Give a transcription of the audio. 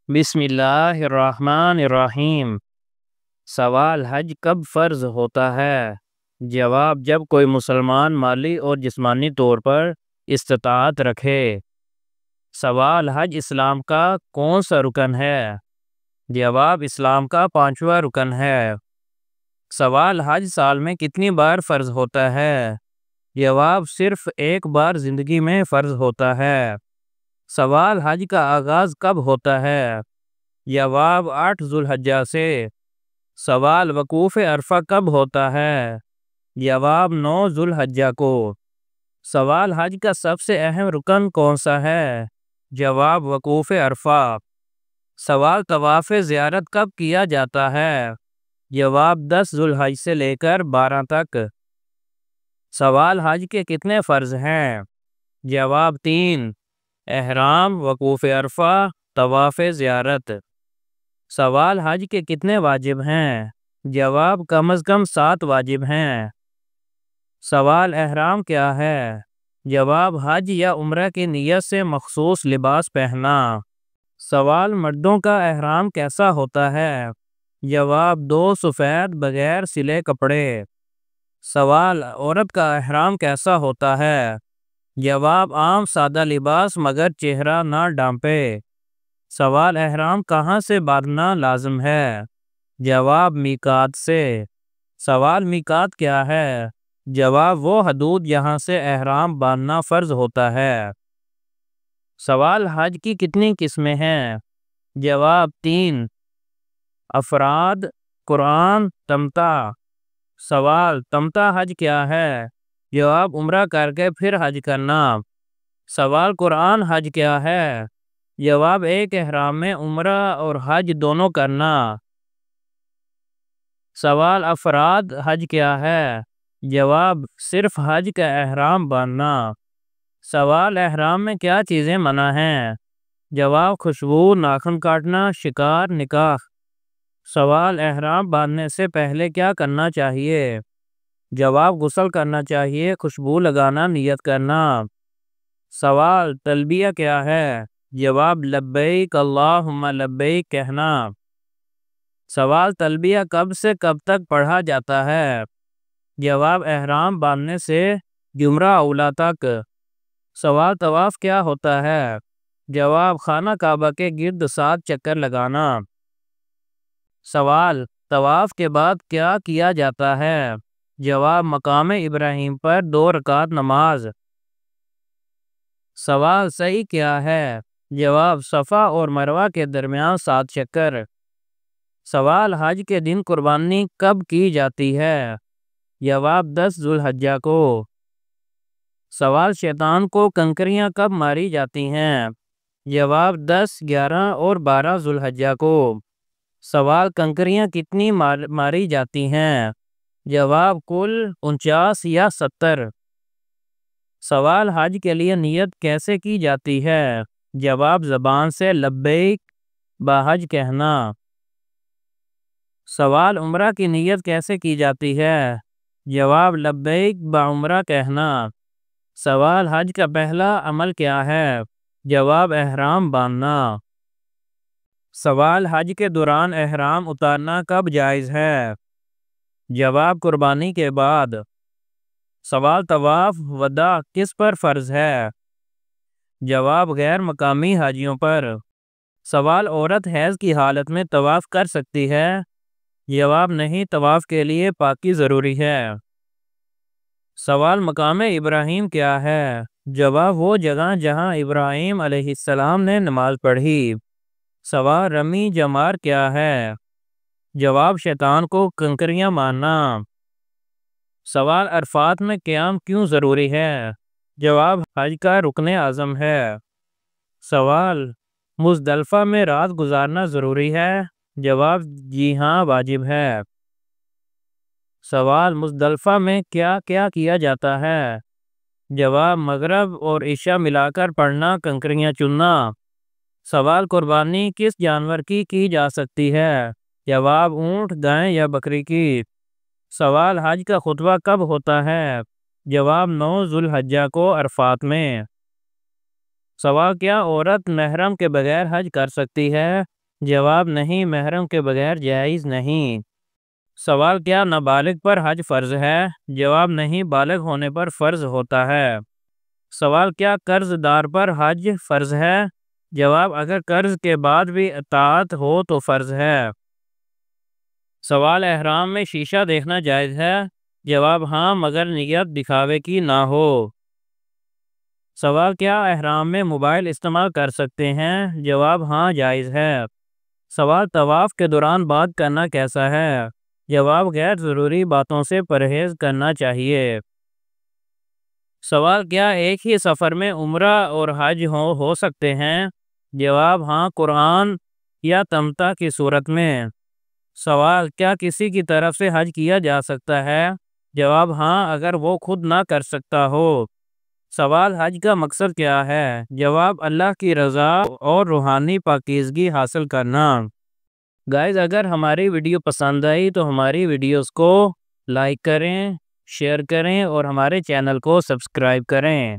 بسم اللہ الرحمن الرحیم۔ سوال: حج کب فرض ہوتا ہے؟ جواب: جب کوئی مسلمان مالی اور جسمانی طور پر استطاعت رکھے۔ سوال: حج اسلام کا کون سا رکن ہے؟ جواب: اسلام کا 5واں رکن ہے۔ سوال: حج سال میں کتنی بار فرض ہوتا ہے؟ جواب: صرف ایک بار زندگی میں فرض ہوتا ہے۔ سوال: حج کا آغاز کب ہوتا ہے؟ جواب: 8 ذو الحجہ سے۔ سوال: وقوف عرفہ کب ہوتا ہے؟ جواب: 9 ذو الحجہ کو۔ سوال: حج کا سب سے اہم رکن کون سا ہے؟ جواب: وقوف عرفہ۔ سوال: طواف زیارت کب کیا جاتا ہے؟ جواب: 10 ذو الحجہ سے لے کر 12 تک۔ سوال: حج کے کتنے فرض ہیں؟ جواب: 3: احرام، وقوف عرفہ، طواف زیارت۔ سوال: حج کے کتنے واجب ہیں؟ جواب: کم از کم 7 واجب ہیں۔ سوال: احرام کیا ہے؟ جواب: حج یا عمرہ کی نیت سے مخصوص لباس پہننا۔ سوال: مردوں کا احرام کیسا ہوتا ہے؟ جواب: 2 سفید بغیر سلے کپڑے۔ سوال: عورت کا احرام کیسا ہوتا ہے؟ جواب: عام سادہ لباس مگر چہرہ نہ ڈھانپے۔ سوال: احرام کہاں سے باندھنا لازم ہے؟ جواب: میقات سے۔ سوال: میقات کیا ہے؟ جواب: وہ حدود جہاں سے احرام باندھنا فرض ہوتا ہے۔ سوال: حج کی کتنی قسمیں ہیں؟ جواب: 3: افراد، قران، تمتع۔ سوال: تمتع حج کیا ہے؟ جواب: عمرہ کر کے پھر حج کرنا۔ سوال: قران حج کیا ہے؟ جواب: ایک احرام میں عمرہ اور حج دونوں کرنا۔ سوال: افراد حج کیا ہے؟ جواب: صرف حج کا احرام باندھنا۔ سوال: احرام میں کیا چیزیں منع ہیں؟ جواب: خوشبو، ناخن کاٹنا، شکار، نکاح۔ سوال: احرام باندھنے سے پہلے کیا کرنا چاہیے؟ جواب: غسل کرنا چاہیے، خوشبو لگانا، نیت کرنا۔ سوال: تلبیہ کیا ہے؟ جواب: لبیک اللہم لبیک کہنا۔ سوال: تلبیہ کب سے کب تک پڑھا جاتا ہے؟ جواب: احرام باندھنے سے جمرہ اولی تک۔ سوال: طواف کیا ہوتا ہے؟ جواب: خانہ کعبہ کے گرد 7 چکر لگانا۔ سوال: طواف کے بعد کیا کیا جاتا ہے؟ جواب: مقام ابراہیم پر 2 رکعت نماز۔ سوال: سعی کیا ہے؟ جواب: صفا اور مروہ کے درمیان 7 چکر۔ سوال: حج کے دن قربانی کب کی جاتی ہے؟ جواب: 10 ذو الحجہ کو۔ سوال: شیطان کو کنکریاں کب ماری جاتی ہیں؟ جواب: 10، 11 اور 12 ذو الحجہ کو۔ سوال: کنکریاں کتنی ماری جاتی ہیں؟ جواب: کل 49 یا 70۔ سوال: حج کے لیے نیت کیسے کی جاتی ہے؟ جواب: زبان سے لبیک بحج کہنا۔ سوال: عمرہ کی نیت کیسے کی جاتی ہے؟ جواب: لبیک بعمرہ کہنا۔ سوال: حج کا پہلا عمل کیا ہے؟ جواب: احرام باندھنا۔ سوال: حج کے دوران احرام اتارنا کب جائز ہے؟ جواب: قربانی کے بعد۔ سوال: طواف وداع کس پر فرض ہے؟ جواب: غیر مقامی حاجیوں پر۔ سوال: عورت حیض کی حالت میں طواف کر سکتی ہے؟ جواب: نہیں، طواف کے لیے پاکی ضروری ہے۔ سوال: مقام ابراہیم کیا ہے؟ جواب: وہ جگہ جہاں ابراہیم علیہ السلام نے نماز پڑھی۔ سوال: رمی جمار کیا ہے؟ جواب: شیطان کو کنکریاں مارنا۔ سوال: عرفات میں قیام کیوں ضروری ہے؟ جواب: حج کا رکن اعظم ہے۔ سوال: مزدلفہ میں رات گزارنا ضروری ہے؟ جواب: جی ہاں، واجب ہے۔ سوال: مزدلفہ میں کیا کیا جاتا ہے؟ جواب: مغرب اور عشاء ملا کر پڑھنا، کنکریاں چننا۔ سوال: قربانی کس جانور کی جا سکتی ہے؟ جواب: اونٹ، گائے یا بکری کی۔ سوال: حج کا خطبہ کب ہوتا ہے؟ جواب: 9 ذو الحجہ کو عرفات میں۔ سوال: کیا عورت محرم کے بغیر حج کر سکتی ہے؟ جواب نہیں، محرم کے بغیر جائز نہیں۔ سوال کیا نابالغ پر حج فرض ہے؟ جواب نہیں، بالغ ہونے پر فرض ہوتا ہے۔ سوال کیا قرض دار پر حج فرض ہے؟ جواب اگر قرض کے بعد بھی اطاعت ہو تو فرض ہے۔ سوال احرام میں شیشہ دیکھنا جائز ہے؟ جواب ہاں، مگر نیت دکھاوے کی نہ ہو۔ سوال کیا احرام میں موبائل استعمال کر سکتے ہیں؟ جواب ہاں، جائز ہے۔ سوال طواف کے دوران بات کرنا کیسا ہے؟ جواب غیر ضروری باتوں سے پرہیز کرنا چاہیے۔ سوال کیا ایک ہی سفر میں عمرہ اور حج ہو سکتے ہیں؟ جواب ہاں، قرآن یا تمتع کی صورت میں۔ سوال کیا کسی کی طرف سے حج کیا جا سکتا ہے؟ جواب ہاں، اگر وہ خود نہ کر سکتا ہو۔ سوال حج کا مقصد کیا ہے؟ جواب اللہ کی رضا اور روحانی پاکیزگی حاصل کرنا۔ گائز، اگر ہماری ویڈیو پسند آئی تو ہماری ویڈیوز کو لائک کریں، شیئر کریں اور ہمارے چینل کو سبسکرائب کریں۔